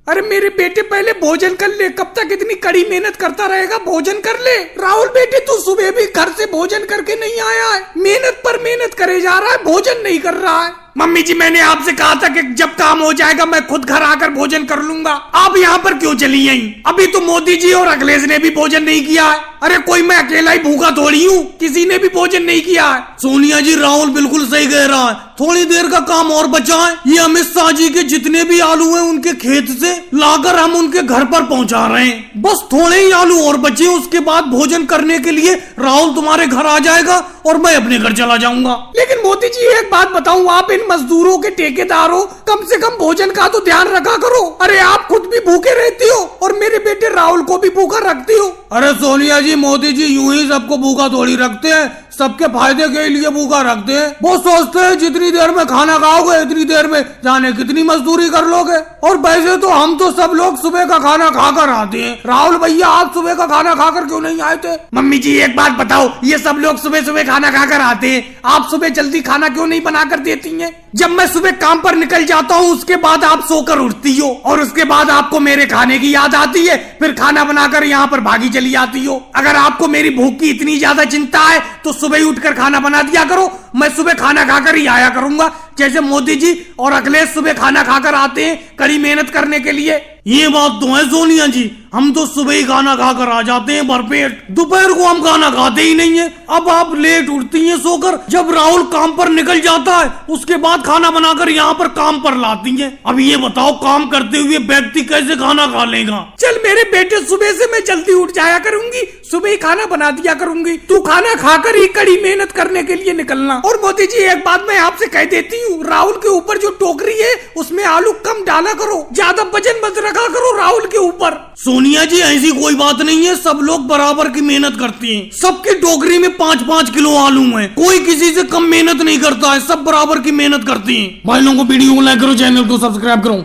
अरे मेरे बेटे पहले भोजन कर ले, कब तक इतनी कड़ी मेहनत करता रहेगा? भोजन कर ले। राहुल बेटे तू सुबह भी घर से भोजन करके नहीं आया है, मेहनत पर मेहनत करे जा रहा है, भोजन नहीं कर रहा है। मम्मी जी मैंने आपसे कहा था कि जब काम हो जाएगा मैं खुद घर आकर भोजन कर लूंगा। आप यहाँ पर क्यों चली आई? अभी तो मोदी जी और अखिलेश ने भी भोजन नहीं किया है। अरे कोई मैं अकेला ही भूखा थोड़ी हूँ, किसी ने भी भोजन नहीं किया है। सोनिया जी राहुल बिल्कुल सही कह रहा है, थोड़ी देर का काम और बचा है। ये अमित शाह जी के जितने भी आलू हैं उनके खेत से लाकर हम उनके घर पर पहुंचा रहे हैं। बस थोड़े ही आलू और बचे, उसके बाद भोजन करने के लिए राहुल तुम्हारे घर आ जाएगा और मैं अपने घर चला जाऊंगा। लेकिन मोदी जी एक बात बताऊं, आप इन मजदूरों के ठेकेदार हो, कम से कम भोजन का तो ध्यान रखा करो। अरे आप खुद भी भूखे रहती हो और मेरे बेटे राहुल को भी भूखा रखती हो। अरे सोनिया जी मोदी जी यूं ही सबको भूखा थोड़ी रखते हैं, सबके फायदे के लिए भूखा रखते हैं। वो सोचते हैं जितनी देर में खाना खाओगे इतनी देर में जाने कितनी मजदूरी कर लोगे। और वैसे तो हम तो सब लोग सुबह का खाना खाकर आते हैं। राहुल भैया आप सुबह का खाना खाकर क्यों नहीं आए थे? मम्मी जी एक बात बताओ, ये सब लोग सुबह सुबह खाना खाकर आते हैं, आप सुबह जल्दी खाना क्यों नहीं बना कर देती हैं? जब मैं सुबह काम पर निकल जाता हूँ उसके बाद आप सोकर उठती हो और उसके बाद आपको मेरे खाने की याद आती है, फिर खाना बनाकर यहाँ पर भागी चली आती हो। अगर आपको मेरी भूख की इतनी ज्यादा चिंता है तो सुबह ही उठकर खाना बना दिया करो, मैं सुबह खाना खाकर ही आया करूंगा, जैसे मोदी जी और अखिलेश सुबह खाना खाकर आते हैं कड़ी मेहनत करने के लिए। ये बात तो है सोनिया जी, हम तो सुबह ही खाना खाकर आ जाते हैं भरपेट, दोपहर को हम खाना खाते ही नहीं है। अब आप लेट उठती हैं सोकर, जब राहुल काम पर निकल जाता है उसके बाद खाना बनाकर यहाँ पर काम पर लाती हैं। अब ये बताओ काम करते हुए व्यक्ति कैसे खाना खा लेगा? चल मेरे बेटे सुबह से मैं जल्दी उठ जाया करूंगी, सुबह ही खाना बना दिया करूंगी, तू खाना खाकर ही कड़ी मेहनत करने के लिए निकलना। और मोदी जी एक बात मैं आपसे कह देती हूँ, राहुल के ऊपर जो टोकरी है उसमें आलू कम डाला करो, ज्यादा वजन मत रखा करो राहुल के ऊपर। सोनिया जी ऐसी कोई बात नहीं है, सब लोग बराबर की मेहनत करते हैं। सबकी टोकरी में 5-5 किलो आलू हैं, कोई किसी से कम मेहनत नहीं करता है, सब बराबर की मेहनत करते हैं। भाई लोगों को वीडियो को लाइक करो, चैनल को सब्सक्राइब करो।